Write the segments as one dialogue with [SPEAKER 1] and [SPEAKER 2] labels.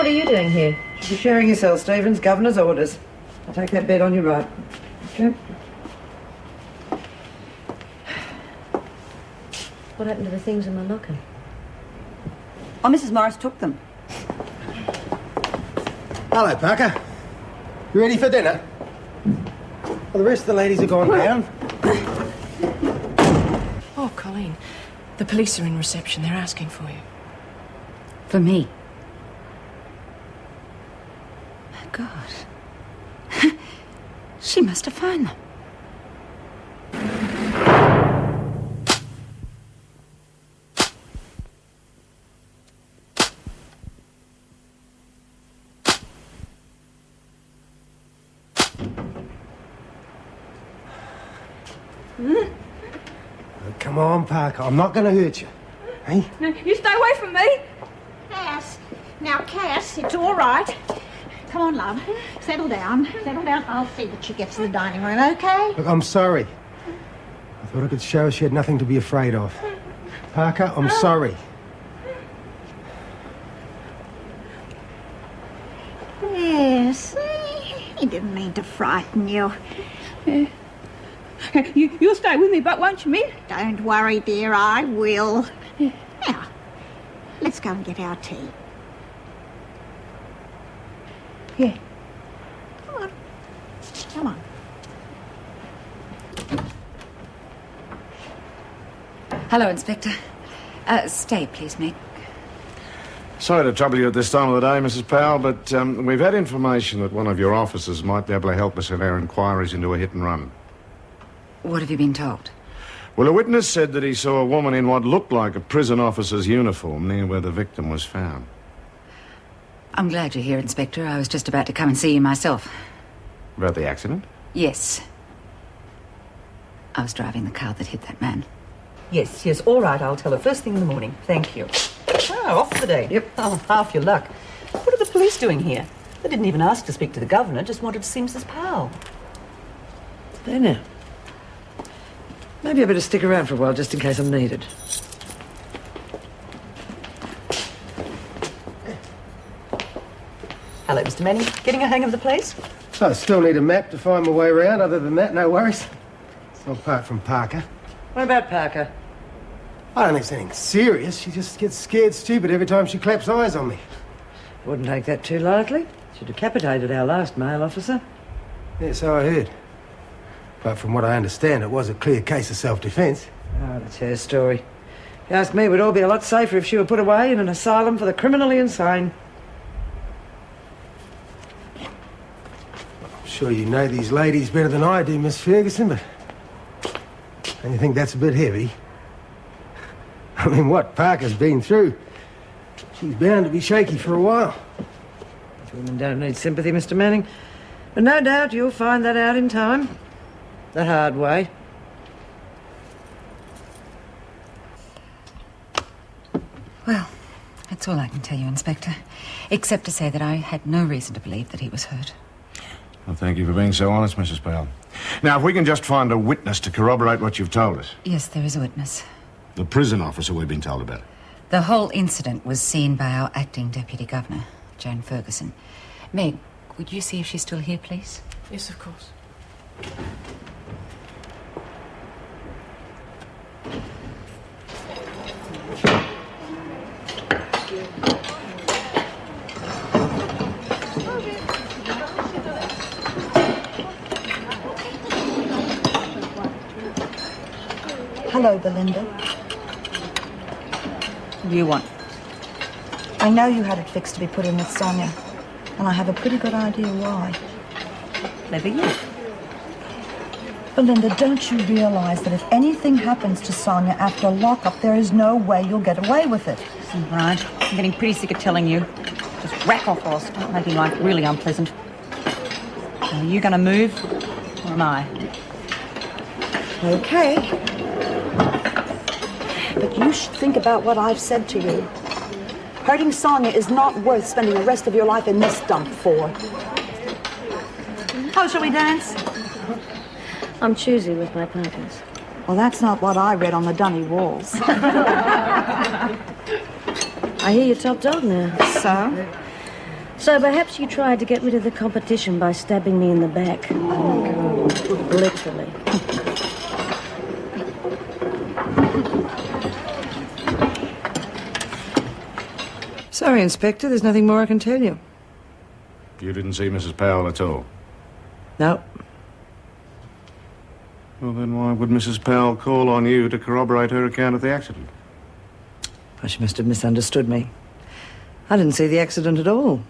[SPEAKER 1] What are you doing here?
[SPEAKER 2] Should be sharing your cell, Stevens. Governor's orders. I'll take that bed on your right. Okay.
[SPEAKER 1] What happened to the things in my locker?
[SPEAKER 3] Oh, Mrs. Morris took them.
[SPEAKER 4] Hello, Parker. You ready for dinner? Well, the rest of the ladies have gone down.
[SPEAKER 5] Oh, Colleen. The police are in reception. They're asking for you.
[SPEAKER 3] For me? My God. She must have found them.
[SPEAKER 4] Oh, come on, Parker. I'm not going to hurt you. Hey?
[SPEAKER 3] No, you stay away from me.
[SPEAKER 6] Cass. Now, Cass, it's all right. Come on, love. Settle down. Settle down. I'll see that she gets to the dining room, okay?
[SPEAKER 4] Look, I'm sorry. I thought I could show her she had nothing to be afraid of. Parker, I'm sorry.
[SPEAKER 6] Yes. He didn't mean to frighten you.
[SPEAKER 3] You'll stay with me, but won't you, me?
[SPEAKER 6] Don't worry, dear. I will. Now, let's go and get our tea.
[SPEAKER 3] Yeah.
[SPEAKER 6] Come on. Come on.
[SPEAKER 3] Hello, Inspector. Stay, please, Meg.
[SPEAKER 7] Sorry to trouble you at this time of the day, Mrs. Powell, but we've had information that one of your officers might be able to help us in our inquiries into a hit and run.
[SPEAKER 3] What have you been told?
[SPEAKER 7] Well, a witness said that he saw a woman in what looked like a prison officer's uniform near where the victim was found.
[SPEAKER 3] I'm glad you're here, Inspector. I was just about to come and see you myself.
[SPEAKER 7] About the accident?
[SPEAKER 3] Yes. I was driving the car that hit that man.
[SPEAKER 2] Yes, all right. I'll tell her first thing in the morning. Thank you. Oh, off for the day. Yep. Oh, half your luck. What are the police doing here? They didn't even ask to speak to the governor, just wanted to see Mrs. Powell. There now. Maybe I better stick around for a while, just in case I'm needed. Hello, Mr. Manning. Getting a hang of the place?
[SPEAKER 4] So I still need a map to find my way around. Other than that, no worries. Not apart from Parker.
[SPEAKER 2] What about Parker?
[SPEAKER 4] I don't think it's anything serious. She just gets scared stupid every time she claps eyes on me.
[SPEAKER 2] Wouldn't take that too lightly. She decapitated our last male officer.
[SPEAKER 4] Yeah, so I heard. But from what I understand, it was a clear case of self-defense.
[SPEAKER 2] Oh, that's her story. If you ask me, we'd all be a lot safer if she were put away in an asylum for the criminally insane.
[SPEAKER 4] I'm sure you know these ladies better than I do, Miss Ferguson, but don't you think that's a bit heavy? I mean, what Parker's been through, she's bound to be shaky for a while.
[SPEAKER 2] Women don't need sympathy, Mr. Manning. But no doubt you'll find that out in time. The hard way.
[SPEAKER 3] Well, that's all I can tell you, Inspector. Except to say that I had no reason to believe that he was hurt.
[SPEAKER 7] Well, thank you for being so honest, Mrs. Powell. Now, if we can just find a witness to corroborate what you've told us.
[SPEAKER 3] Yes, there is a witness.
[SPEAKER 7] The prison officer we've been told about.
[SPEAKER 3] The whole incident was seen by our acting Deputy Governor, Joan Ferguson. Meg, would you see if she's still here, please?
[SPEAKER 5] Yes, of course.
[SPEAKER 8] Hello, Belinda.
[SPEAKER 3] What do you want?
[SPEAKER 8] I know you had it fixed to be put in with Sonia, and I have a pretty good idea why.
[SPEAKER 3] Clever you.
[SPEAKER 8] Belinda, don't you realize that if anything happens to Sonia after lockup, there is no way you'll get away with it?
[SPEAKER 3] Listen, Brian, I'm getting pretty sick of telling you. Just rack off or start making life really unpleasant. Are you going to move, or am I?
[SPEAKER 8] Okay. But you should think about what I've said to you. Hurting Sonia is not worth spending the rest of your life in this dump for.
[SPEAKER 3] How shall we dance?
[SPEAKER 1] I'm choosy with my partners.
[SPEAKER 8] Well, that's not what I read on the dummy walls.
[SPEAKER 1] I hear you're top dog now.
[SPEAKER 8] So?
[SPEAKER 1] So perhaps you tried to get rid of the competition by stabbing me in the back. Literally.
[SPEAKER 9] Sorry, Inspector, there's nothing more I can tell you.
[SPEAKER 7] You didn't see Mrs. Powell at all?
[SPEAKER 9] No.
[SPEAKER 7] Well, then why would Mrs. Powell call on you to corroborate her account of the accident?
[SPEAKER 9] Well, she must have misunderstood me. I didn't see the accident at all.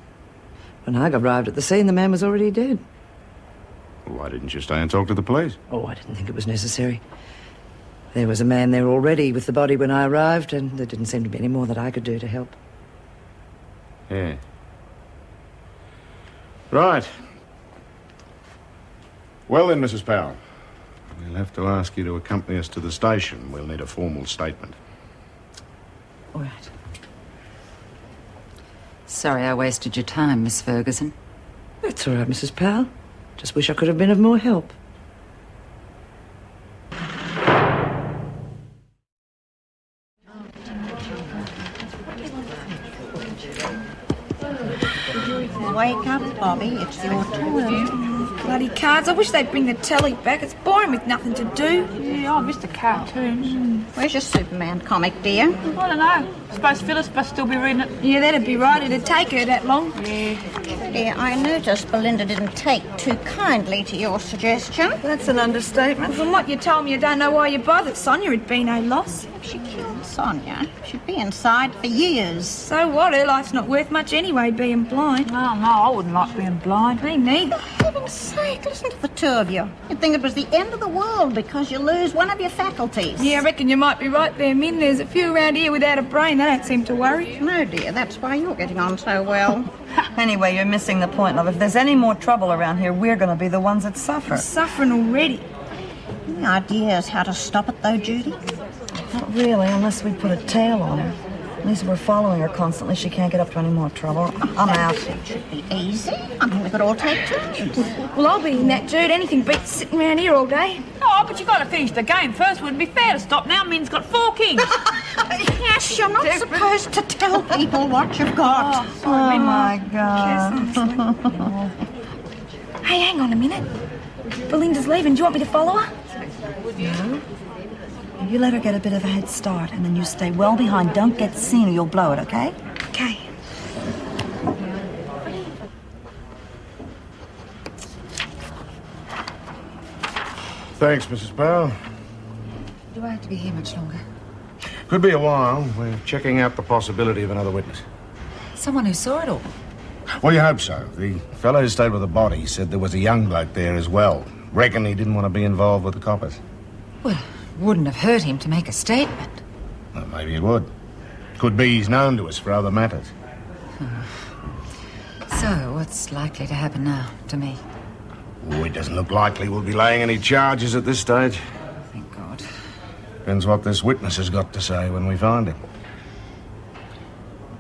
[SPEAKER 9] When I arrived at the scene, the man was already dead.
[SPEAKER 7] Why didn't you stay and talk to the police?
[SPEAKER 9] Oh, I didn't think it was necessary. There was a man there already with the body when I arrived, and there didn't seem to be any more that I could do to help.
[SPEAKER 7] Yeah. Right. Well then, Mrs. Powell, we'll have to ask you to accompany us to the station. We'll need a formal statement.
[SPEAKER 3] All right. Sorry I wasted your time, Miss Ferguson.
[SPEAKER 9] That's all right, Mrs. Powell. Just wish I could have been of more help.
[SPEAKER 6] Wake up, Bobby. It's your turn.
[SPEAKER 10] Bloody cards. I wish they'd bring the telly back. It's boring with nothing to do.
[SPEAKER 5] Yeah, I missed the cartoons.
[SPEAKER 6] Where's your Superman comic, dear?
[SPEAKER 5] I don't know. I suppose Phyllis must still be reading it.
[SPEAKER 10] Yeah, that'd be right. It'd take her that long.
[SPEAKER 6] Dear, I noticed Belinda didn't take too kindly to your suggestion.
[SPEAKER 9] That's an understatement.
[SPEAKER 10] From what you told me, I don't know why you bothered. Sonia had been no loss.
[SPEAKER 6] If she killed Sonia, she'd be inside for years.
[SPEAKER 10] So what? Her life's not worth much anyway, being blind.
[SPEAKER 5] Oh, no, I wouldn't like being blind.
[SPEAKER 10] Me neither.
[SPEAKER 6] For heaven's sake, listen to the two of you. You'd think it was the end of the world because you lose one of your faculties.
[SPEAKER 10] Yeah, I reckon you might be right there, Min. There's a few around here without a brain. They don't seem to worry.
[SPEAKER 6] No, dear, that's why you're getting on so well.
[SPEAKER 8] Anyway, you're missing the point, love. If there's any more trouble around here, we're going to be the ones that suffer.
[SPEAKER 10] I'm suffering already.
[SPEAKER 6] Any ideas how to stop it, though, Judy?
[SPEAKER 8] Not really, unless we put a tail on her. At least if we're following her constantly, she can't get up to any more trouble. I'm out.
[SPEAKER 6] It should be easy. I mean, we could all take turns.
[SPEAKER 10] Well, I'll be in that dirt. Anything beats sitting around here all day.
[SPEAKER 5] Oh, but you got to finish the game first. Wouldn't be fair to stop now. Min's got 4 kings.
[SPEAKER 6] Yes, you're not supposed to tell people what you've got.
[SPEAKER 8] Oh, my God.
[SPEAKER 10] Hey, hang on a minute. Belinda's leaving. Do you want me to follow her?
[SPEAKER 8] No. You let her get a bit of a head start, and then you stay well behind. Don't get seen or you'll blow it, okay?
[SPEAKER 10] Okay.
[SPEAKER 7] Thanks, Mrs. Powell.
[SPEAKER 3] Do I have to be here much longer?
[SPEAKER 7] Could be a while. We're checking out the possibility of another witness.
[SPEAKER 3] Someone who saw it all.
[SPEAKER 7] Well, you hope so. The fellow who stayed with the body said there was a young bloke there as well. Reckon he didn't want to be involved with the coppers.
[SPEAKER 3] Well, wouldn't have hurt him to make a statement.
[SPEAKER 7] Well, maybe it would. Could be he's known to us for other matters.
[SPEAKER 3] So, what's likely to happen now to me?
[SPEAKER 7] Oh, it doesn't look likely we'll be laying any charges at this stage.
[SPEAKER 3] Thank God.
[SPEAKER 7] Depends what this witness has got to say when we find him.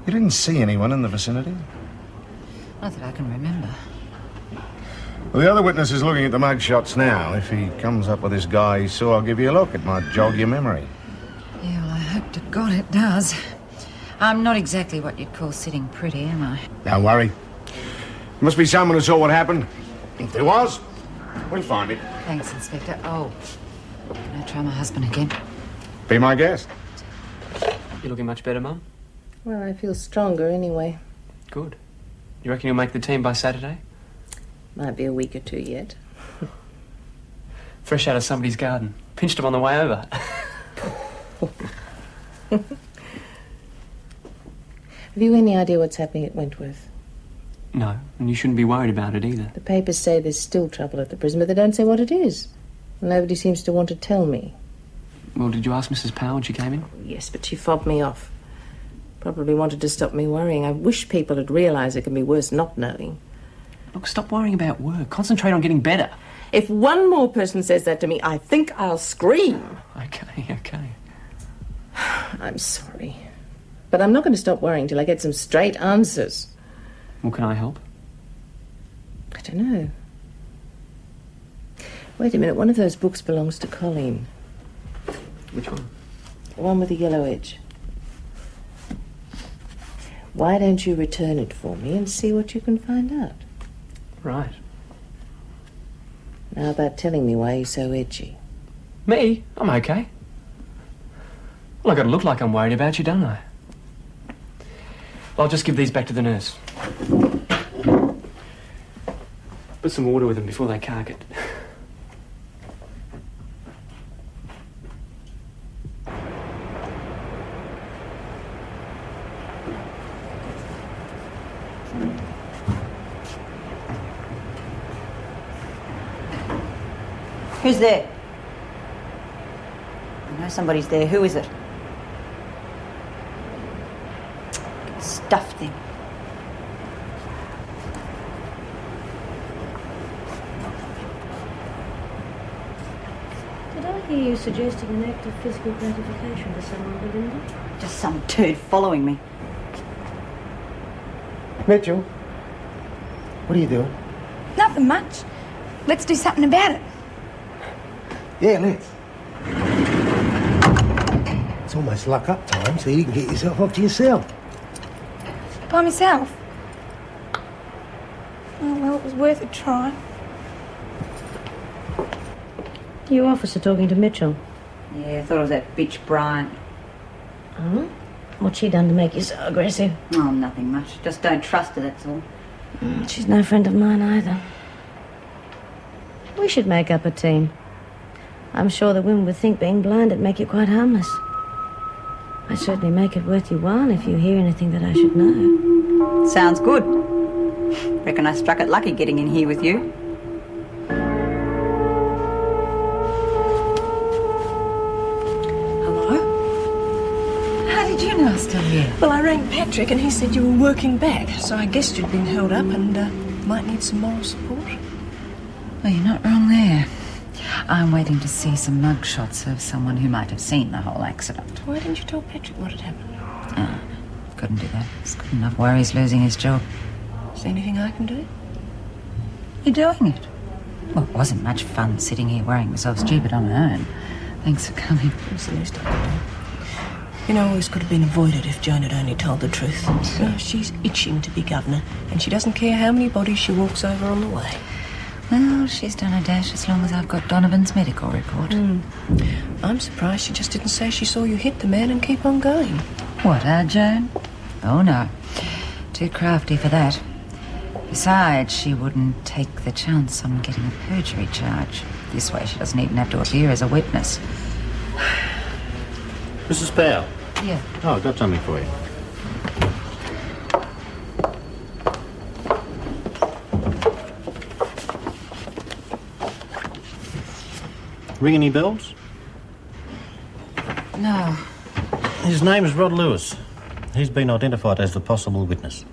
[SPEAKER 7] You didn't see anyone in the vicinity?
[SPEAKER 3] Not that I can remember.
[SPEAKER 7] Well, the other witness is looking at the mug shots now. If he comes up with this guy he saw, I'll give you a look. It might jog your memory.
[SPEAKER 3] Yeah, well, I hope to God it does. I'm not exactly what you'd call sitting pretty, am I?
[SPEAKER 7] Don't worry. There must be someone who saw what happened. If there was, we'll find it.
[SPEAKER 3] Thanks, Inspector. Oh, can I try my husband again?
[SPEAKER 7] Be my guest.
[SPEAKER 11] You looking much better, Mum?
[SPEAKER 12] Well, I feel stronger anyway.
[SPEAKER 11] Good. You reckon you'll make the team by Saturday?
[SPEAKER 12] Might be a week or two yet.
[SPEAKER 11] Fresh out of somebody's garden. Pinched him on the way over.
[SPEAKER 12] Have you any idea what's happening at Wentworth?
[SPEAKER 11] No, and you shouldn't be worried about it either.
[SPEAKER 12] The papers say there's still trouble at the prison, but they don't say what it is. Nobody seems to want to tell me.
[SPEAKER 11] Well, did you ask Mrs. Powell when she came in?
[SPEAKER 12] Yes, but she fobbed me off. Probably wanted to stop me worrying. I wish people had realised it can be worse not knowing.
[SPEAKER 11] Look, stop worrying about work. Concentrate on getting better.
[SPEAKER 12] If one more person says that to me, I think I'll scream.
[SPEAKER 11] Okay.
[SPEAKER 12] I'm sorry. But I'm not going to stop worrying till I get some straight answers.
[SPEAKER 11] Well, can I help?
[SPEAKER 12] I don't know. Wait a minute, one of those books belongs to Colleen.
[SPEAKER 11] Which one?
[SPEAKER 12] The one with the yellow edge. Why don't you return it for me and see what you can find out?
[SPEAKER 11] Right.
[SPEAKER 12] Now about telling me why you're so edgy.
[SPEAKER 11] Me? I'm okay. Well, I gotta look like I'm worried about you, don't I? I'll just give these back to the nurse. Put some water with them before they cark it.
[SPEAKER 3] Who's there? I know somebody's there. Who is it? Stuff them.
[SPEAKER 1] Did I hear you suggesting an act of physical gratification to someone, Belinda?
[SPEAKER 3] Just some turd following me.
[SPEAKER 4] Mitchell, what are you doing?
[SPEAKER 10] Nothing much. Let's do something about it.
[SPEAKER 4] Yeah, let's. It's almost luck-up time, so you can get yourself off to your cell.
[SPEAKER 10] By myself. Oh, well, it was worth a try.
[SPEAKER 1] You officer talking to Mitchell.
[SPEAKER 3] Yeah, I thought it was that bitch Bryant.
[SPEAKER 1] Oh? What's she done to make you so aggressive?
[SPEAKER 3] Oh, nothing much. Just don't trust her, that's all.
[SPEAKER 1] She's no friend of mine either. We should make up a team. I'm sure the women would think being blind would make you quite harmless. I'd certainly make it worth your while if you hear anything that I should know.
[SPEAKER 3] Sounds good. Reckon I struck it lucky getting in here with you.
[SPEAKER 5] Hello?
[SPEAKER 3] How did you know I was still here?
[SPEAKER 5] Well, I rang Patrick and he said you were working back, so I guessed you'd been held up and might need some moral support.
[SPEAKER 13] Well, you're not wrong there. I'm waiting to see some mugshots of someone who might have seen the whole accident.
[SPEAKER 5] Why didn't you tell Patrick what had happened?
[SPEAKER 13] Couldn't do that. It's good enough worries losing his job.
[SPEAKER 5] Is there anything I can do?
[SPEAKER 13] You're doing it. Well, it wasn't much fun sitting here worrying myself stupid on my own. Thanks for coming.
[SPEAKER 5] It's the least I could do. You know, all this could have been avoided if Joan had only told the truth. You know, she's itching to be governor, and she doesn't care how many bodies she walks over on the way.
[SPEAKER 13] Well, she's done a dash as long as I've got Donovan's medical report.
[SPEAKER 5] I'm surprised she just didn't say she saw you hit the man and keep on going.
[SPEAKER 13] What, Joan? Oh, no. Too crafty for that. Besides, she wouldn't take the chance on getting a perjury charge. This way she doesn't even have to appear as a witness.
[SPEAKER 14] Mrs. Powell.
[SPEAKER 13] Yeah.
[SPEAKER 14] Oh, I've got something for you. Ring any bells?
[SPEAKER 13] No.
[SPEAKER 14] His name is Rod Lewis. He's been identified as the possible witness.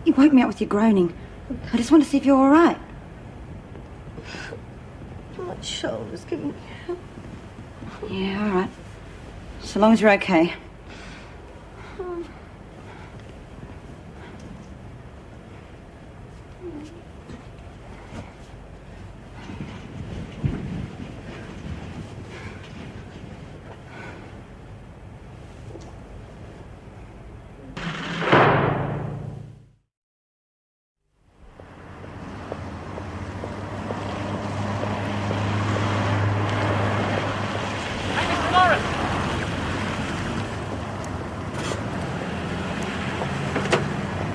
[SPEAKER 3] You woke me up with your groaning. I just want to see if you're all right.
[SPEAKER 1] My shoulder's giving me help.
[SPEAKER 3] Yeah, all right. So long as you're okay.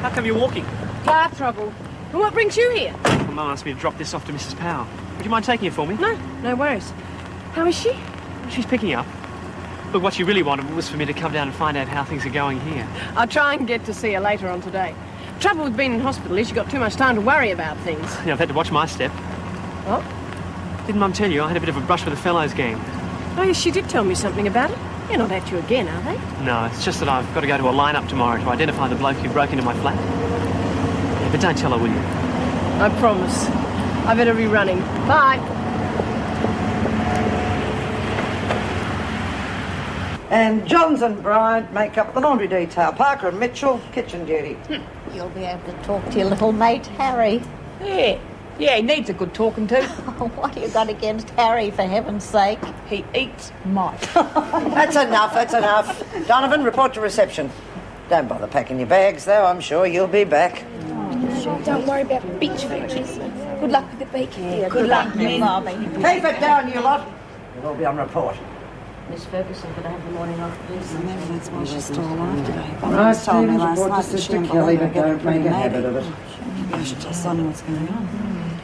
[SPEAKER 11] How come you're walking?
[SPEAKER 10] Car trouble. And what brings you here?
[SPEAKER 11] Well, Mum asked me to drop this off to Mrs. Powell. Would you mind taking it for me?
[SPEAKER 5] No, no worries. How is she?
[SPEAKER 11] She's picking up. Look, what she really wanted was for me to come down and find out how things are going here.
[SPEAKER 5] I'll try and get to see her later on today. Trouble with being in hospital is you've got too much time to worry about things.
[SPEAKER 11] Yeah, I've had to watch my step.
[SPEAKER 5] What?
[SPEAKER 11] Didn't Mum tell you I had a bit of a brush with the fellows gang?
[SPEAKER 5] Oh, yes, she did tell me something about it. They're not at you again, are they?
[SPEAKER 11] No, it's just that I've got to go to a line-up tomorrow to identify the bloke who broke into my flat. Yeah, but don't tell her, will you?
[SPEAKER 5] I promise. I better be running. Bye.
[SPEAKER 9] And Johns and Bryant make up the laundry detail. Parker and Mitchell, kitchen duty.
[SPEAKER 6] You'll be able to talk to your little mate, Harry.
[SPEAKER 5] Yeah, he needs a good talking to.
[SPEAKER 6] What have you got against Harry, for heaven's sake?
[SPEAKER 5] He eats mice.
[SPEAKER 9] That's enough, that's enough. Donovan, report to reception. Don't bother packing your bags, though. I'm sure you'll be back.
[SPEAKER 10] Don't worry about beach food. Good luck with the bacon.
[SPEAKER 6] Yeah, good luck, Min.
[SPEAKER 9] Keep it down, you lot. We'll all be on report.
[SPEAKER 1] Miss Ferguson, could I have the morning off, please?
[SPEAKER 8] Maybe that's why she's still alive today.
[SPEAKER 9] Right,
[SPEAKER 8] told me
[SPEAKER 9] Stephen,
[SPEAKER 8] last
[SPEAKER 9] report
[SPEAKER 8] night
[SPEAKER 9] to
[SPEAKER 8] that she
[SPEAKER 9] Sister
[SPEAKER 8] and
[SPEAKER 9] Kelly,
[SPEAKER 8] Bobby
[SPEAKER 9] but
[SPEAKER 8] were
[SPEAKER 9] don't make a
[SPEAKER 8] getting
[SPEAKER 9] habit of it.
[SPEAKER 8] Maybe I should tell Sonny what's going on.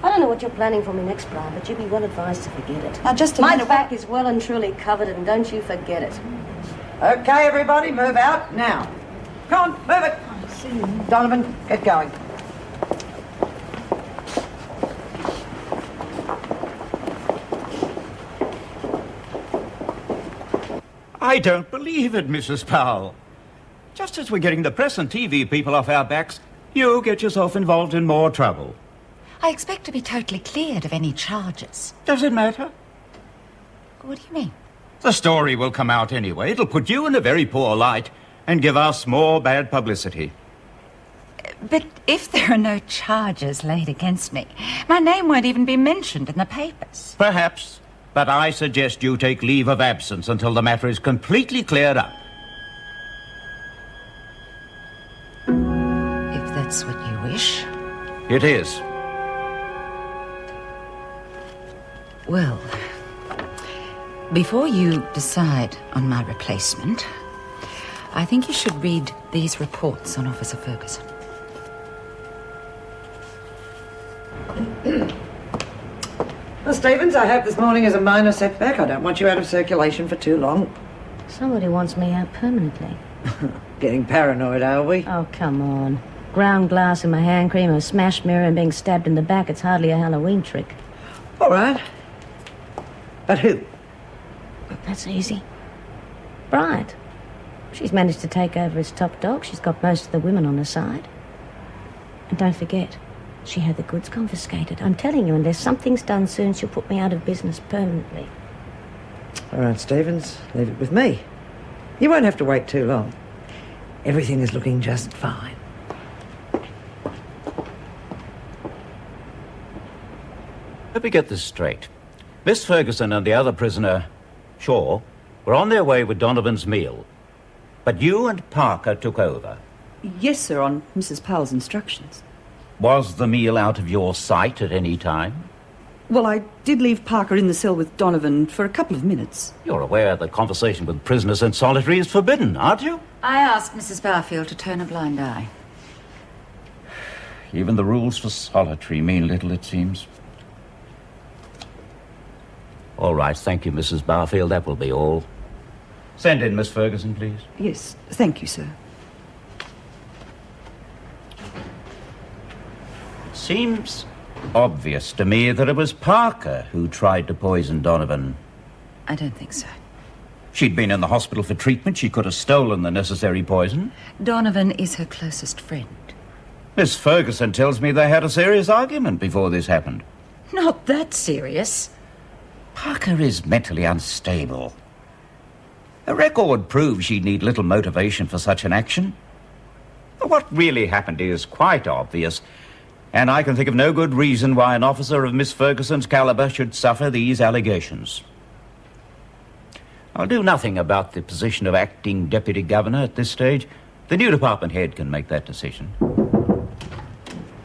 [SPEAKER 1] I don't know what you're planning for me next, Brian, but you'd be well advised to forget it.
[SPEAKER 8] Now, just a
[SPEAKER 1] My
[SPEAKER 8] minute.
[SPEAKER 1] back is well and truly covered, and don't you forget it.
[SPEAKER 9] Okay, everybody, move out now. Come on, move it. Donovan, get going.
[SPEAKER 15] I don't believe it, Mrs. Powell. Just as we're getting the press and TV people off our backs, you get yourself involved in more trouble.
[SPEAKER 13] I expect to be totally cleared of any charges.
[SPEAKER 15] Does it matter?
[SPEAKER 13] What do you mean?
[SPEAKER 15] The story will come out anyway. It'll put you in a very poor light and give us more bad publicity.
[SPEAKER 13] But if there are no charges laid against me, my name won't even be mentioned in the papers.
[SPEAKER 15] Perhaps, but I suggest you take leave of absence until the matter is completely cleared up.
[SPEAKER 13] If that's what you wish.
[SPEAKER 15] It is.
[SPEAKER 13] Well, before you decide on my replacement, I think you should read these reports on Officer Ferguson.
[SPEAKER 9] Well, Stevens, I hope this morning is a minor setback. I don't want you out of circulation for too long.
[SPEAKER 1] Somebody wants me out permanently.
[SPEAKER 9] Getting paranoid, are we?
[SPEAKER 1] Oh, come on. Ground glass in my hand cream, a smashed mirror, and being stabbed in the back. It's hardly a Halloween trick.
[SPEAKER 9] All right. But who?
[SPEAKER 1] That's easy. Bryant. She's managed to take over as top dog. She's got most of the women on her side. And don't forget, she had the goods confiscated. I'm telling you, unless something's done soon, she'll put me out of business permanently.
[SPEAKER 9] All right, Stevens, leave it with me. You won't have to wait too long. Everything is looking just fine.
[SPEAKER 15] Let me get this straight. Miss Ferguson and the other prisoner, Shaw, were on their way with Donovan's meal. But you and Parker took over.
[SPEAKER 8] Yes, sir, on Mrs. Powell's instructions.
[SPEAKER 15] Was the meal out of your sight at any time?
[SPEAKER 8] Well, I did leave Parker in the cell with Donovan for a couple of minutes.
[SPEAKER 15] You're aware that conversation with prisoners in solitary is forbidden, aren't you?
[SPEAKER 13] I asked Mrs. Barfield to turn a blind eye.
[SPEAKER 15] Even the rules for solitary mean little, it seems. All right, thank you, Mrs. Barfield. That will be all. Send in Miss Ferguson, please.
[SPEAKER 8] Yes, thank you, sir.
[SPEAKER 15] Seems obvious to me that it was Parker who tried to poison Donovan.
[SPEAKER 13] I don't think so.
[SPEAKER 15] She'd been in the hospital for treatment. She could have stolen the necessary poison.
[SPEAKER 13] Donovan is her closest friend.
[SPEAKER 15] Miss Ferguson tells me they had a serious argument before this happened.
[SPEAKER 13] Not that serious.
[SPEAKER 15] Parker is mentally unstable. The record proves she'd need little motivation for such an action. What really happened is quite obvious, and I can think of no good reason why an officer of Miss Ferguson's caliber should suffer these allegations. I'll do nothing about the position of acting deputy governor at this stage. The new department head can make that decision.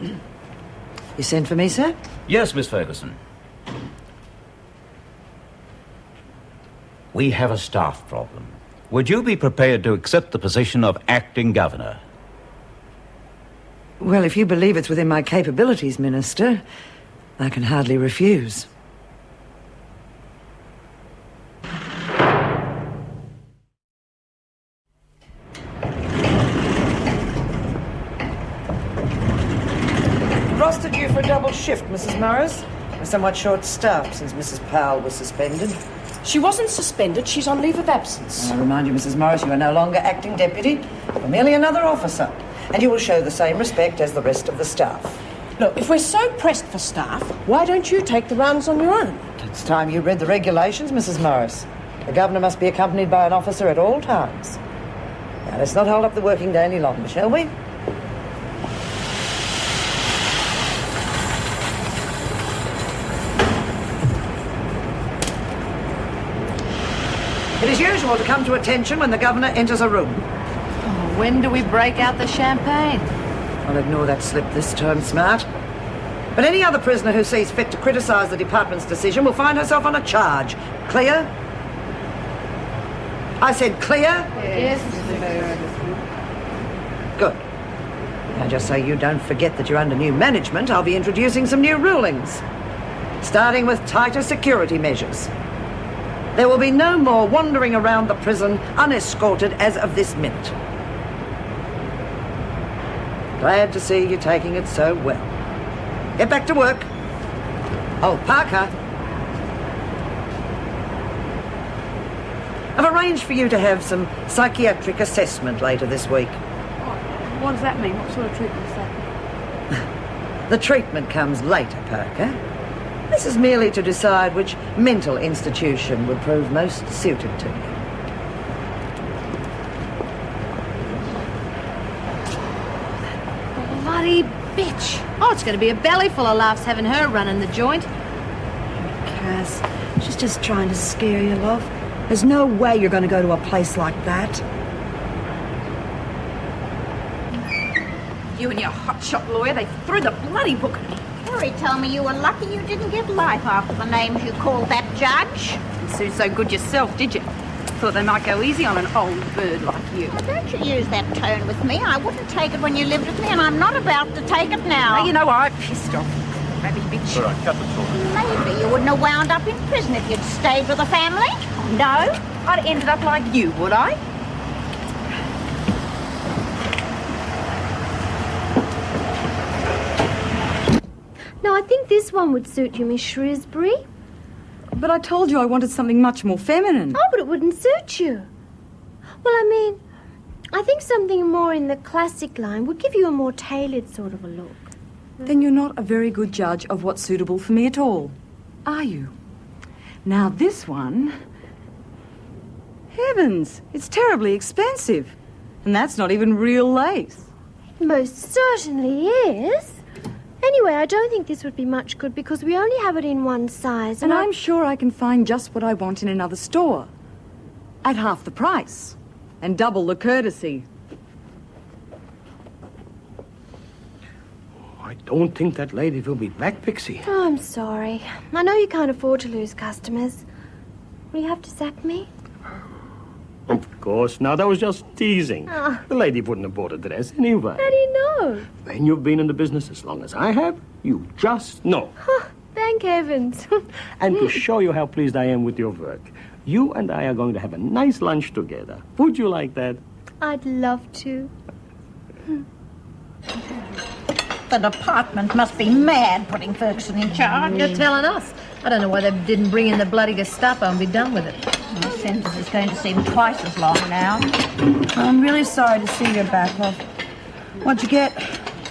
[SPEAKER 9] You sent for me, sir?
[SPEAKER 15] Yes, Miss Ferguson. We have a staff problem. Would you be prepared to accept the position of acting governor?
[SPEAKER 9] Well, if you believe it's within my capabilities, Minister, I can hardly refuse. Rostered you for a double shift, Mrs. Morris. We're somewhat short-staffed since Mrs. Powell was suspended.
[SPEAKER 5] She wasn't suspended, she's on leave of absence.
[SPEAKER 9] I remind you, Mrs. Morris, you are no longer acting deputy, but merely another officer, and you will show the same respect as the rest of the staff.
[SPEAKER 5] Look, if we're so pressed for staff, why don't you take the runs on your own?
[SPEAKER 9] It's time you read the regulations, Mrs. Morris. The governor must be accompanied by an officer at all times. Now, let's not hold up the working day any longer, shall we? It is usual to come to attention when the governor enters a room.
[SPEAKER 12] Oh, when do we break out the champagne?
[SPEAKER 9] I'll ignore that slip this time, Smart. But any other prisoner who sees fit to criticise the department's decision will find herself on a charge. Clear? I said clear?
[SPEAKER 12] Yes,
[SPEAKER 9] Good. Now, just so you don't forget that you're under new management, I'll be introducing some new rulings, starting with tighter security measures. There will be no more wandering around the prison unescorted as of this minute. Glad to see you taking it so well. Get back to work. Oh, Parker. I've arranged for you to have some psychiatric assessment later this week.
[SPEAKER 10] What does that mean? What sort of treatment is that?
[SPEAKER 9] The treatment comes later, Parker. This is merely to decide which mental institution would prove most suited to you.
[SPEAKER 16] Bloody bitch. Oh, it's going to be a belly full of laughs having her running the joint.
[SPEAKER 8] Cass, she's just trying to scare you, love. There's no way you're going to go to a place like that.
[SPEAKER 16] You and your hotshot lawyer, they threw the bloody book at me.
[SPEAKER 6] Harry told me you were lucky you didn't get life after the names you called that judge.
[SPEAKER 16] You sued so good yourself, did you? Thought they might go easy on an old bird like you.
[SPEAKER 6] Well, don't you use that tone with me. I wouldn't take it when you lived with me, and I'm not about to take it now.
[SPEAKER 16] Now, you know, I'm pissed off. Rabby bitch.
[SPEAKER 14] All right, cut the talk.
[SPEAKER 6] Maybe you wouldn't have wound up in prison if you'd stayed with the family.
[SPEAKER 16] No, I'd have ended up like you, would I?
[SPEAKER 17] No, I think this one would suit you, Miss Shrewsbury.
[SPEAKER 3] But I told you I wanted something much more feminine.
[SPEAKER 17] Oh, but it wouldn't suit you. Well, I mean, I think something more in the classic line would give you a more tailored sort of a look.
[SPEAKER 3] Then you're not a very good judge of what's suitable for me at all, are you? Now this one... Heavens, it's terribly expensive. And that's not even real lace.
[SPEAKER 17] It most certainly is. Anyway, I don't think this would be much good because we only have it in one size.
[SPEAKER 3] And I'm sure I can find just what I want in another store. At half the price. And double the courtesy.
[SPEAKER 4] I don't think that lady will be back, Pixie.
[SPEAKER 17] Oh, I'm sorry. I know you can't afford to lose customers. Will you have to sack me?
[SPEAKER 18] Of course. Now, that was just teasing.
[SPEAKER 17] Ah.
[SPEAKER 18] The lady wouldn't have bought a dress anyway.
[SPEAKER 17] How do you know?
[SPEAKER 18] When you've been in the business as long as I have, you just know.
[SPEAKER 17] Thank heavens.
[SPEAKER 18] And to show you how pleased I am with your work, you and I are going to have a nice lunch together. Would you like that?
[SPEAKER 17] I'd love to.
[SPEAKER 6] The department must be mad putting Ferguson in charge.
[SPEAKER 12] You're telling us. I don't know why they didn't bring in the bloody Gestapo and be done with it.
[SPEAKER 6] My sentence is going to seem twice as long now.
[SPEAKER 8] I'm really sorry to see you back, love. What'd you get?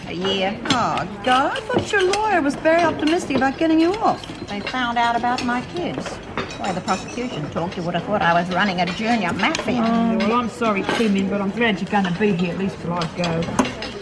[SPEAKER 6] A year.
[SPEAKER 8] Oh, God, I thought your lawyer was very optimistic about getting you off.
[SPEAKER 6] They found out about my kids. The way the prosecution talked, you would have thought I was running a junior mafia.
[SPEAKER 10] Oh, well, I'm sorry, Timmy, but I'm glad you're going to be here at least till I go.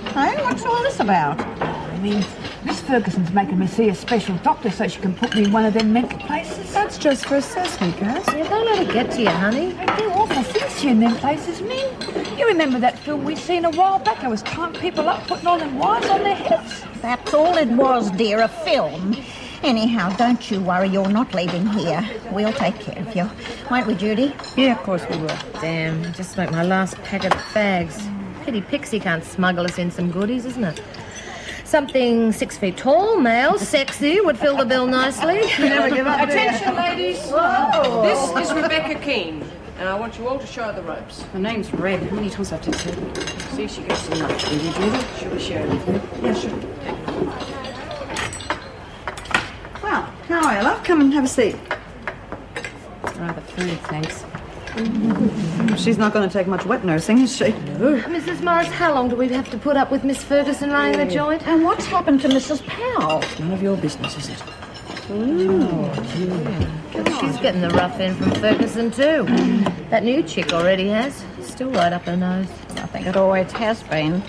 [SPEAKER 6] Hey, what's all this about?
[SPEAKER 10] I mean, Miss Ferguson's making me see a special doctor so she can put me in one of them mental places.
[SPEAKER 8] That's just for assessment, guys.
[SPEAKER 12] Yeah, don't let it get to you, honey.
[SPEAKER 10] They do awful things to you in them places, Min. You remember that film we seen a while back? I was tying people up, putting all them wires on their heads.
[SPEAKER 6] That's all it was, dear, a film. Anyhow, don't you worry, you're not leaving here. We'll take care of you. Won't we, Judy?
[SPEAKER 8] Yeah, of course we will.
[SPEAKER 12] Damn, just smoked my last packet of fags. Pity Pixie can't smuggle us in some goodies, isn't it?
[SPEAKER 19] Something 6 feet tall, male, sexy, would fill the bill nicely.
[SPEAKER 8] Never give up,
[SPEAKER 5] Attention, ladies.
[SPEAKER 19] Whoa.
[SPEAKER 5] This is Rebecca Keane, and I want you all to show her the ropes.
[SPEAKER 3] Her name's Red. How many times have I said it?
[SPEAKER 5] See if she gets some much with you, Judy. Shall we share it with you?
[SPEAKER 8] Yeah, sure. Well, how are you, love? Come and have a seat.
[SPEAKER 3] Rather food, thanks.
[SPEAKER 8] She's not going to take much wet nursing, is she? No.
[SPEAKER 19] Mrs. Morris, how long do we have to put up with Miss Ferguson running the joint?
[SPEAKER 6] And what's happened to Mrs. Powell?
[SPEAKER 5] None of your business, is it?
[SPEAKER 19] She's getting the rough end from Ferguson, too. That new chick already has. Still right up her nose.
[SPEAKER 6] I think it always has been.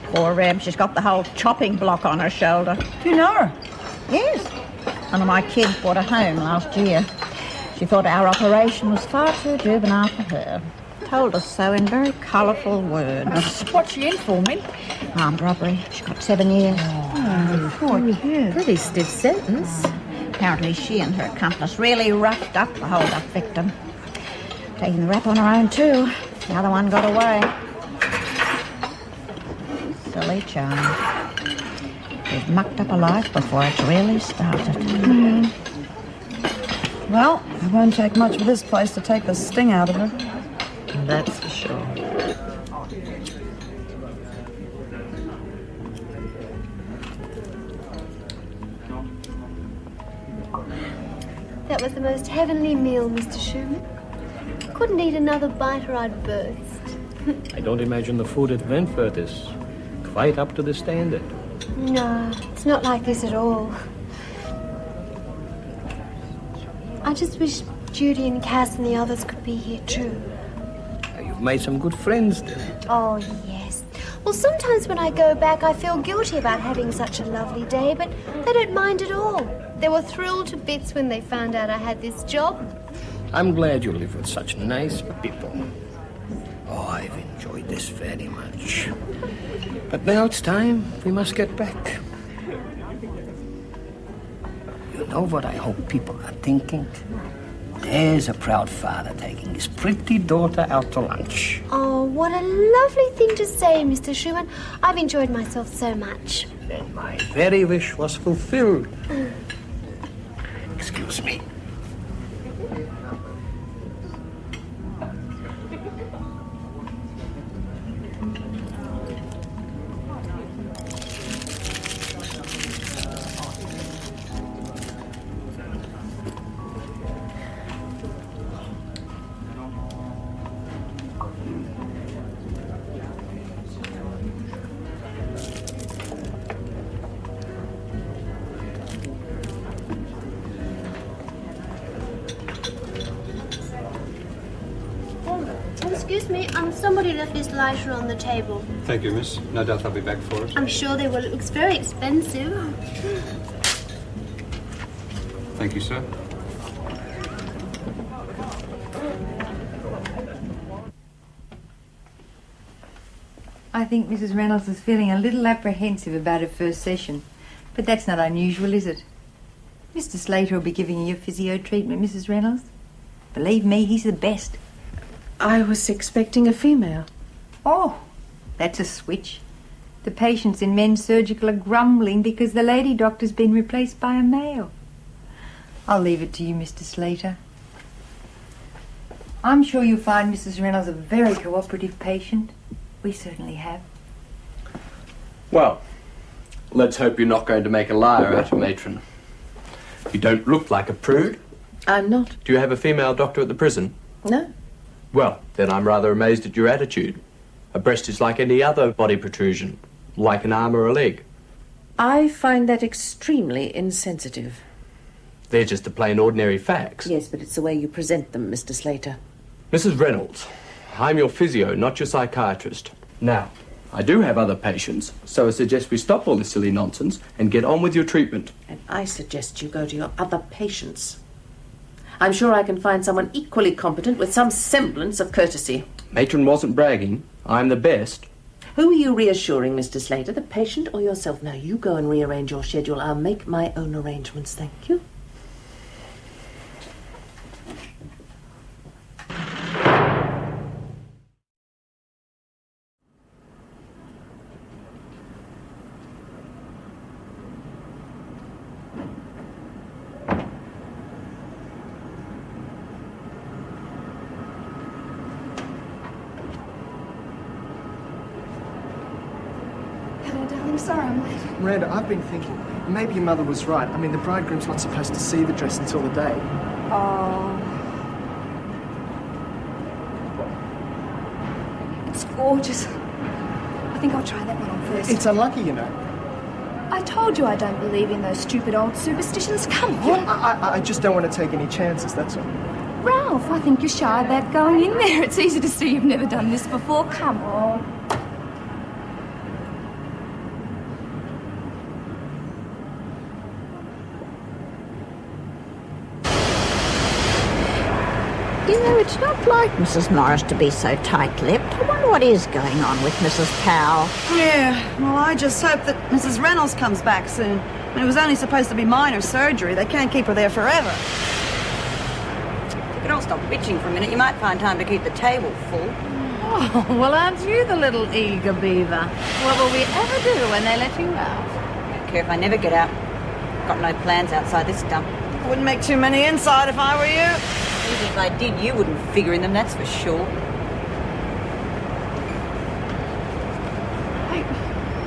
[SPEAKER 6] Poor Reb, she's got the whole chopping block on her shoulder.
[SPEAKER 8] Do you know her?
[SPEAKER 6] Yes. One of my kids bought her home last year. She thought our operation was far too juvenile for her. Told us so in very colourful words.
[SPEAKER 10] What's she in for, Mint?
[SPEAKER 6] Armed robbery. She got 7 years.
[SPEAKER 8] Oh, poor kid.
[SPEAKER 19] Pretty stiff sentence.
[SPEAKER 6] Apparently she and her accomplice really roughed up the hold-up victim. Taking the rap on her own, too. The other one got away. Silly child. She's mucked up her life before it's really started.
[SPEAKER 8] Well, it won't take much for this place to take the sting out of her.
[SPEAKER 19] That's for sure.
[SPEAKER 17] That was the most heavenly meal, Mr. Schumann. Couldn't eat another bite or I'd burst.
[SPEAKER 18] I don't imagine the food at Wentworth is quite up to the standard.
[SPEAKER 17] No, it's not like this at all. I just wish Judy and Cass and the others could be here too.
[SPEAKER 18] You've made some good friends then.
[SPEAKER 17] Oh, yes. Well, sometimes when I go back, I feel guilty about having such a lovely day, but they don't mind at all. They were thrilled to bits when they found out I had this job.
[SPEAKER 18] I'm glad you live with such nice people. Oh, I've enjoyed this very much. But now it's time we must get back. You know what I hope people are thinking? There's a proud father taking his pretty daughter out to lunch.
[SPEAKER 17] Oh, what a lovely thing to say, Mr. Schumann. I've enjoyed myself so much.
[SPEAKER 18] Then my very wish was fulfilled. Excuse me.
[SPEAKER 17] Excuse me, somebody left this lighter on the table.
[SPEAKER 20] Thank you, miss. No doubt I'll be back for it.
[SPEAKER 17] I'm sure they will. It looks very expensive.
[SPEAKER 20] Thank you, sir.
[SPEAKER 13] I think Mrs. Reynolds is feeling a little apprehensive about her first session, but that's not unusual, is it? Mr. Slater will be giving you your physio treatment, Mrs. Reynolds. Believe me, he's the best.
[SPEAKER 12] I was expecting a female.
[SPEAKER 13] Oh, that's a switch. The patients in men's surgical are grumbling because the lady doctor's been replaced by a male. I'll leave it to you, Mr. Slater. I'm sure you'll find Mrs. Reynolds a very cooperative patient. We certainly have.
[SPEAKER 11] Well, let's hope you're not going to make a liar out of matron. You don't look like a prude.
[SPEAKER 12] I'm not.
[SPEAKER 11] Do you have a female doctor at the prison?
[SPEAKER 12] No.
[SPEAKER 11] Well, then I'm rather amazed at your attitude. A breast is like any other body protrusion, like an arm or a leg.
[SPEAKER 12] I find that extremely insensitive.
[SPEAKER 11] They're just the plain ordinary facts.
[SPEAKER 12] Yes, but it's the way you present them, Mr. Slater.
[SPEAKER 11] Mrs. Reynolds, I'm your physio, not your psychiatrist. Now, I do have other patients, so I suggest we stop all this silly nonsense and get on with your treatment.
[SPEAKER 12] And I suggest you go to your other patients. I'm sure I can find someone equally competent with some semblance of courtesy.
[SPEAKER 11] Matron wasn't bragging. I'm the best.
[SPEAKER 12] Who are you reassuring, Mr. Slater, the patient or yourself? Now, you go and rearrange your schedule. I'll make my own arrangements, thank you.
[SPEAKER 21] I'm sorry I'm late.
[SPEAKER 22] Miranda, I've been thinking, maybe your mother was right. I mean, the bridegroom's not supposed to see the dress until the day.
[SPEAKER 21] Oh. It's gorgeous. I think I'll try that one on first.
[SPEAKER 22] It's unlucky, you know.
[SPEAKER 21] I told you I don't believe in those stupid old superstitions. Come on.
[SPEAKER 22] I just don't want to take any chances, that's all.
[SPEAKER 21] Ralph, I think you're shy about going in there. It's easy to see you've never done this before. Come on.
[SPEAKER 6] You know, it's not like Mrs. Morris to be so tight-lipped. I wonder what is going on with Mrs. Powell.
[SPEAKER 8] Yeah, well, I just hope that Mrs. Reynolds comes back soon. I mean, it was only supposed to be minor surgery. They can't keep her there forever.
[SPEAKER 3] If you could all stop bitching for a minute, you might find time to keep the table full.
[SPEAKER 10] Oh, well, aren't you the little eager beaver? What will we ever do when they let you out?
[SPEAKER 3] I don't care if I never get out. Got no plans outside this dump.
[SPEAKER 8] I wouldn't make too many inside if I were you.
[SPEAKER 3] Even if I did, you wouldn't figure in them, that's for sure.
[SPEAKER 10] Hey,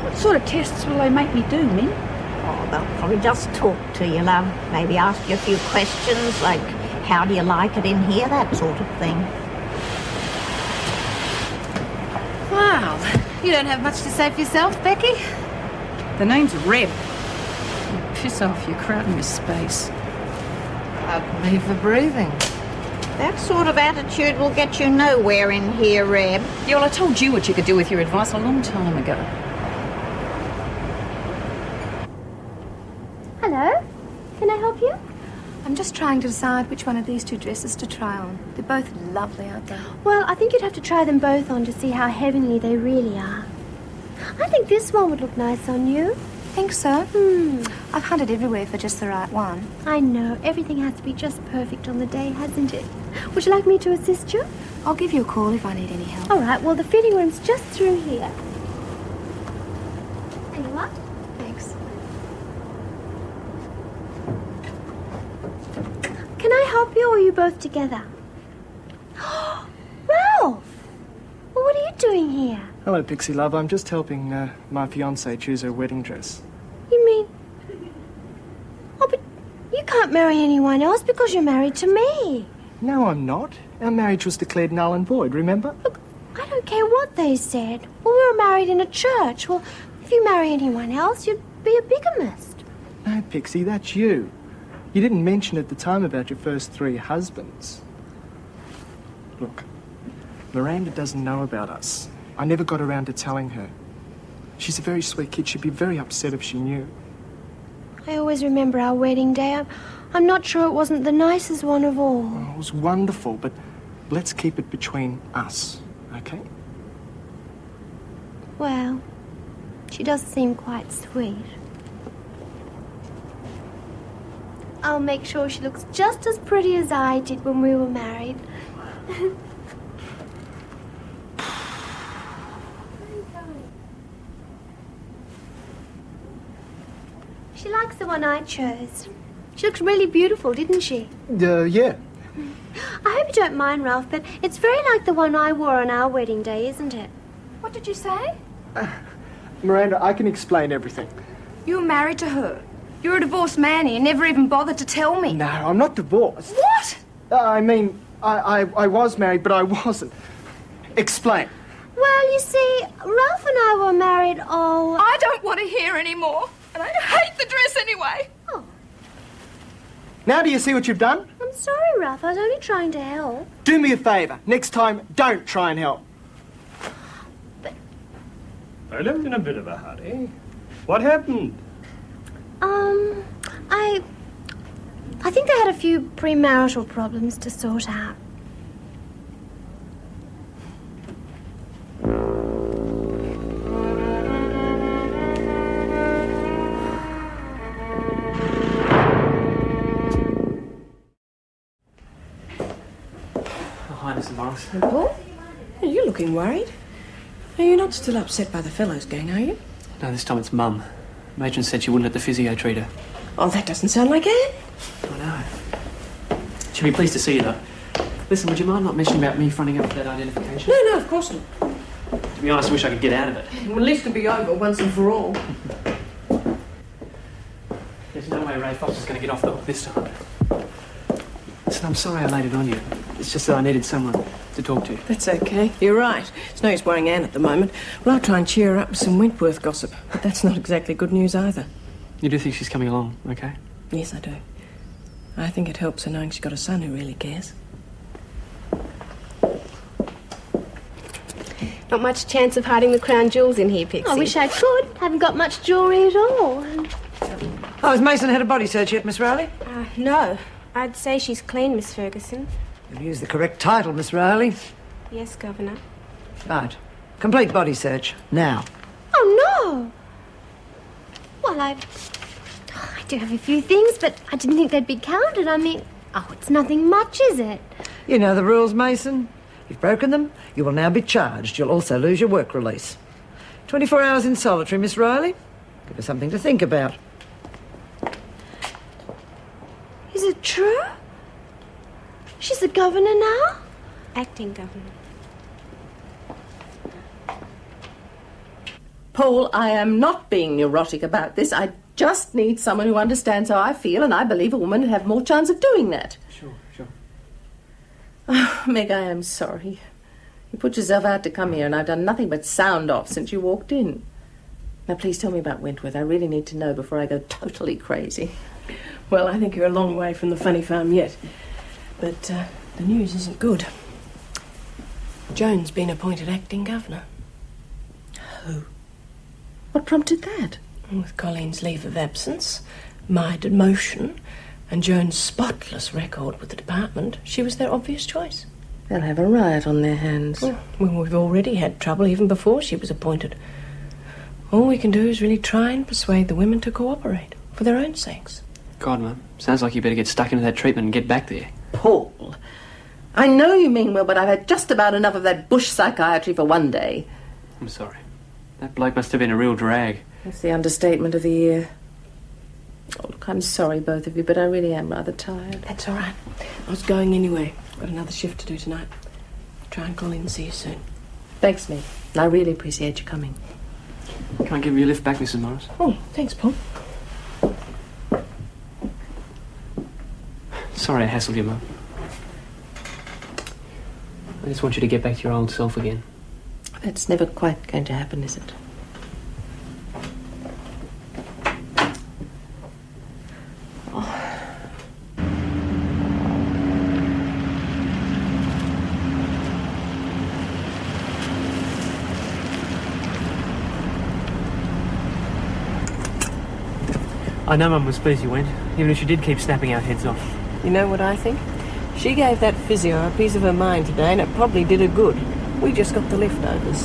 [SPEAKER 10] what sort of tests will they make me do, Min?
[SPEAKER 6] Oh, they'll probably just talk to you, love. Maybe ask you a few questions, like, how do you like it in here, that sort of thing.
[SPEAKER 19] Wow, you don't have much to say for yourself, Becky?
[SPEAKER 3] The name's Reb.
[SPEAKER 5] Piss off, you're crowding your space.
[SPEAKER 6] Pardon me for breathing. That sort of attitude will get you nowhere in here, Reb.
[SPEAKER 5] Yeah, well, I told you what you could do with your advice a long time ago.
[SPEAKER 17] Hello? Can I help you?
[SPEAKER 21] I'm just trying to decide which one of these two dresses to try on. They're both lovely, aren't they?
[SPEAKER 17] Well, I think you'd have to try them both on to see how heavenly they really are. I think this one would look nice on you.
[SPEAKER 21] Think so? I've hunted everywhere for just the right one.
[SPEAKER 17] I know. Everything has to be just perfect on the day, hasn't it? Would you like me to assist you?
[SPEAKER 21] I'll give you a call if I need any help.
[SPEAKER 17] All right. Well, the fitting room's just through here. There you are.
[SPEAKER 21] Thanks.
[SPEAKER 17] Can I help you, or are you both together? Ralph! Well, what are you doing here?
[SPEAKER 22] Hello, Pixie love. I'm just helping my fiancée choose her wedding dress.
[SPEAKER 17] You mean... Oh, but you can't marry anyone else because you're married to me.
[SPEAKER 22] No, I'm not. Our marriage was declared null and void, remember?
[SPEAKER 17] Look, I don't care what they said. Well, we were married in a church. Well, if you marry anyone else, you'd be a bigamist.
[SPEAKER 22] No, Pixie, that's you. You didn't mention at the time about your first 3 husbands. Look, Miranda doesn't know about us. I never got around to telling her. She's a very sweet kid. She'd be very upset if she knew.
[SPEAKER 17] I always remember our wedding day. I'm not sure it wasn't the nicest one of all.
[SPEAKER 22] Oh, it was wonderful, but let's keep it between us, okay?
[SPEAKER 17] Well, she does seem quite sweet. I'll make sure she looks just as pretty as I did when we were married. She likes the one I chose. She looks really beautiful, didn't she?
[SPEAKER 22] Yeah.
[SPEAKER 17] I hope you don't mind, Ralph, but it's very like the one I wore on our wedding day, isn't it?
[SPEAKER 21] What did you say?
[SPEAKER 22] Miranda, I can explain everything.
[SPEAKER 21] You were married to her. You're a divorced man and you never even bothered to tell me.
[SPEAKER 22] No, I'm not divorced.
[SPEAKER 21] What?
[SPEAKER 22] I mean, I was married, but I wasn't. Explain.
[SPEAKER 17] Well, you see, Ralph and I were married,
[SPEAKER 21] I don't want to hear anymore. And I hate the dress anyway.
[SPEAKER 17] Oh.
[SPEAKER 22] Now do you see what you've done?
[SPEAKER 17] I'm sorry, Ralph. I was only trying to help.
[SPEAKER 22] Do me a favour. Next time, don't try and help.
[SPEAKER 18] I left in a bit of a hurry. What happened?
[SPEAKER 17] I think they had a few premarital problems to sort out.
[SPEAKER 5] Hi, Mrs. Morris. Paul? You're looking worried. Are you not still upset by the fellows gang, are you?
[SPEAKER 23] No, this time it's Mum. Matron said she wouldn't let the physio treat her.
[SPEAKER 5] Oh, that doesn't sound like Anne.
[SPEAKER 23] I know. She'll be pleased to see you, though. Listen, would you mind not mentioning about me fronting up for that identification?
[SPEAKER 5] No, of course not.
[SPEAKER 23] To be honest, I wish I could get out of it.
[SPEAKER 5] Well, at least it'll be over once and for all.
[SPEAKER 23] There's no way Ray Fox is going to get off the hook this time. Listen, I'm sorry I laid it on you. It's just that I needed someone to talk to.
[SPEAKER 5] That's okay. You're right. It's no use worrying Anne at the moment. Well, I'll try and cheer her up with some Wentworth gossip. But that's not exactly good news either.
[SPEAKER 23] You do think she's coming along, okay?
[SPEAKER 5] Yes, I do. I think it helps her knowing she's got a son who really cares.
[SPEAKER 21] Not much chance of hiding the crown jewels in here, Pixie.
[SPEAKER 17] I wish I could. Haven't got much jewellery at all.
[SPEAKER 9] Oh, has Mason had a body search yet, Miss Riley?
[SPEAKER 21] No. I'd say she's clean, Miss Ferguson.
[SPEAKER 9] You've used the correct title, Miss Riley.
[SPEAKER 21] Yes, Governor.
[SPEAKER 9] Right. Complete body search. Now.
[SPEAKER 17] Oh, no! Well, I do have a few things, but I didn't think they'd be counted. I mean, it's nothing much, is it?
[SPEAKER 9] You know the rules, Mason. You've broken them. You will now be charged. You'll also lose your work release. 24 hours in solitary, Miss Riley. Give her something to think about.
[SPEAKER 17] Is it true? She's the governor now? Acting governor.
[SPEAKER 12] Paul, I am not being neurotic about this. I just need someone who understands how I feel, and I believe a woman would have more chance of doing that.
[SPEAKER 23] Sure.
[SPEAKER 12] Oh, Meg, I am sorry. You put yourself out to come here, and I've done nothing but sound off since you walked in. Now, please tell me about Wentworth. I really need to know before I go totally crazy.
[SPEAKER 5] Well, I think you're a long way from the funny farm yet. But the news isn't good. Joan's been appointed acting governor.
[SPEAKER 12] Who? What prompted that?
[SPEAKER 5] With Colleen's leave of absence, my demotion, and Joan's spotless record with the department, she was their obvious choice.
[SPEAKER 12] They'll have a riot on their hands.
[SPEAKER 5] Well, we've already had trouble even before she was appointed. All we can do is really try and persuade the women to cooperate, for their own sakes.
[SPEAKER 23] God, Mum, sounds like you better get stuck into that treatment and get back there.
[SPEAKER 12] Paul, I know you mean well, but I've had just about enough of that bush psychiatry for one day.
[SPEAKER 23] I'm sorry. That bloke must have been a real drag.
[SPEAKER 12] That's the understatement of the year. Oh, look, I'm sorry, both of you, but I really am rather tired.
[SPEAKER 5] That's all right. I was going anyway. Got another shift to do tonight. Try and call in and see you soon.
[SPEAKER 12] Thanks, Meg. I really appreciate you coming.
[SPEAKER 23] Can I give you a lift back, Mrs. Morris?
[SPEAKER 5] Oh, thanks, Paul.
[SPEAKER 23] Sorry I hassled you, Mum. I just want you to get back to your old self again.
[SPEAKER 12] That's never quite going to happen, is it?
[SPEAKER 23] I know Mum was pleased you went, even if she did keep snapping our heads off.
[SPEAKER 5] You know what I think? She gave that physio a piece of her mind today, and it probably did her good. We just got the leftovers.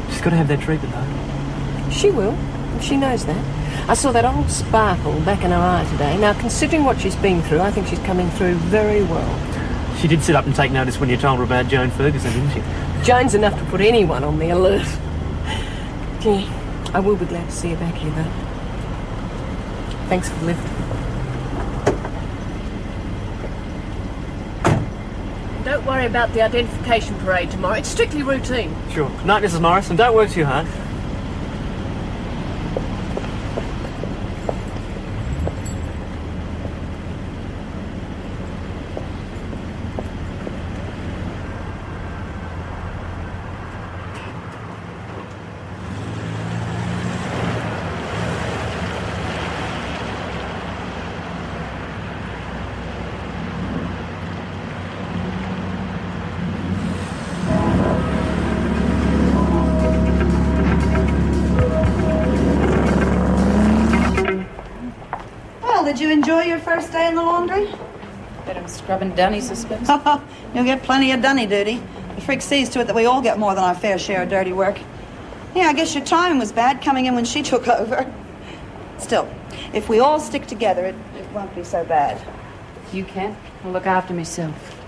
[SPEAKER 23] She's got to have that treatment, though.
[SPEAKER 5] She will. She knows that. I saw that old sparkle back in her eye today. Now, considering what she's been through, I think she's coming through very well.
[SPEAKER 23] She did sit up and take notice when you told her about Joan Ferguson, didn't she?
[SPEAKER 5] Joan's enough to put anyone on the alert. Gee, I will be glad to see you back here, though. Thanks for the lift. Don't worry about the identification parade tomorrow. It's strictly routine.
[SPEAKER 23] Sure. Good night, Mrs. Morris, and don't work too hard.
[SPEAKER 1] Did you enjoy your first day in the laundry?
[SPEAKER 16] Bet I'm scrubbing dunnies, I suppose.
[SPEAKER 1] You'll get plenty of dunny duty. The freak sees to it that we all get more than our fair share of dirty work. Yeah, I guess your timing was bad coming in when she took over. Still, if we all stick together, it won't be so bad.
[SPEAKER 16] You can. I'll look after myself.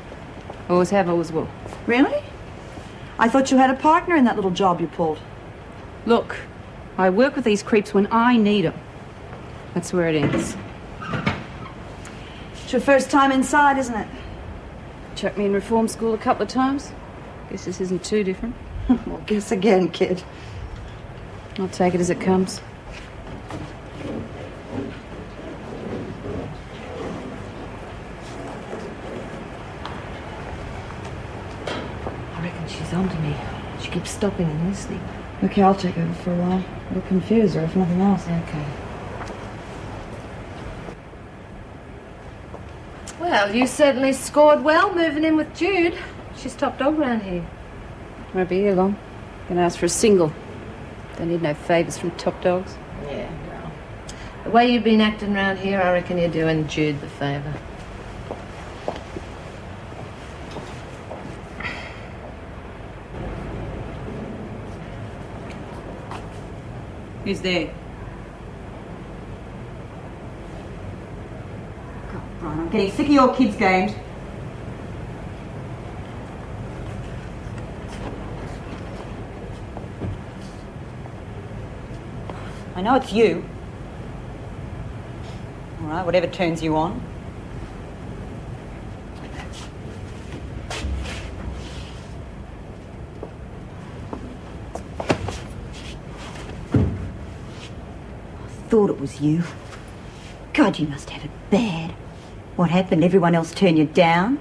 [SPEAKER 16] Always have, always will.
[SPEAKER 1] Really? I thought you had a partner in that little job you pulled.
[SPEAKER 16] Look, I work with these creeps when I need them. That's where it ends.
[SPEAKER 1] It's your first time inside, isn't it?
[SPEAKER 16] Chucked me in reform school a couple of times. Guess this isn't too different.
[SPEAKER 1] Well, guess again, kid.
[SPEAKER 16] I'll take it as it comes.
[SPEAKER 19] I reckon she's onto me. She keeps stopping and listening.
[SPEAKER 1] Okay, I'll take over for a while. It'll confuse her, if nothing else.
[SPEAKER 19] Okay.
[SPEAKER 12] Well, you certainly scored well moving in with Jude. She's top dog round here.
[SPEAKER 16] Won't be here long. Gonna ask for a single. Don't need no favours from top dogs.
[SPEAKER 19] Yeah, well. The way you've been acting round here, I reckon you're doing Jude the favour.
[SPEAKER 3] Who's there? God, Brian, I'm getting sick of your kids' games. I know it's you. All right, whatever turns you on.
[SPEAKER 6] Thought it was you. God, you must have it bad. What happened? Everyone else turned you down?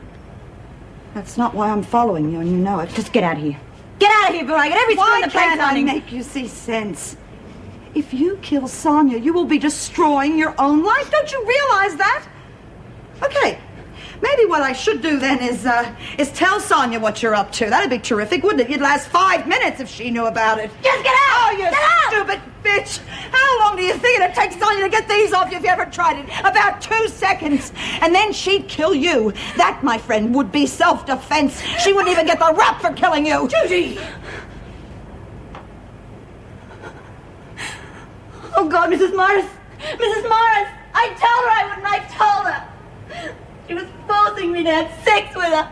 [SPEAKER 1] That's not why I'm following you, and you know it.
[SPEAKER 6] Just get out of here. Get out of here, before I get every screw
[SPEAKER 1] Why
[SPEAKER 6] in the place
[SPEAKER 1] can't I
[SPEAKER 6] running.
[SPEAKER 1] make you see sense? If you kill Sonia, you will be destroying your own life. Don't you realize that? Okay. Maybe what I should do then is tell Sonia what you're up to. That'd be terrific, wouldn't it? You'd last 5 minutes if she knew about it.
[SPEAKER 6] Just get out!
[SPEAKER 1] Oh, you stupid bitch! How long do you think it'd take Sonia to get these off you if you ever tried it? About 2 seconds. And then she'd kill you. That, my friend, would be self-defense. She wouldn't even get the rap for killing you. Judy!
[SPEAKER 6] Oh, God, Mrs. Morris! Mrs. Morris! I told her I wouldn't. I told her. She was forcing me to have sex with her.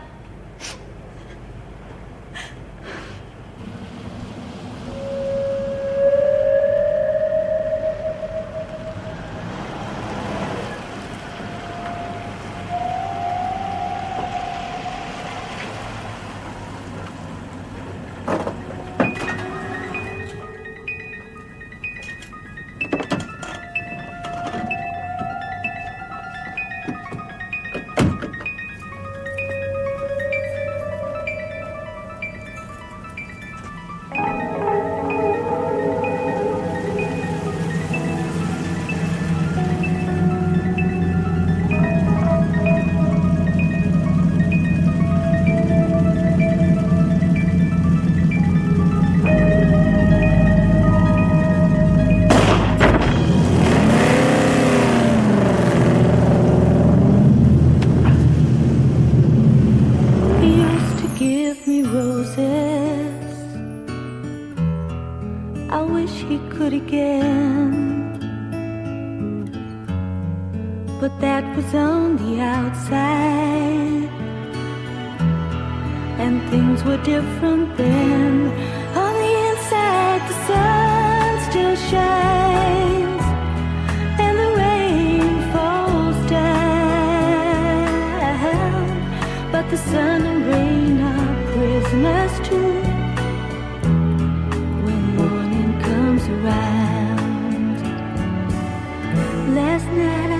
[SPEAKER 2] But that was on the outside, and things were different then. On the inside, the sun still shines, and the rain falls down. But the sun and rain are prisoners too when morning comes around. Last night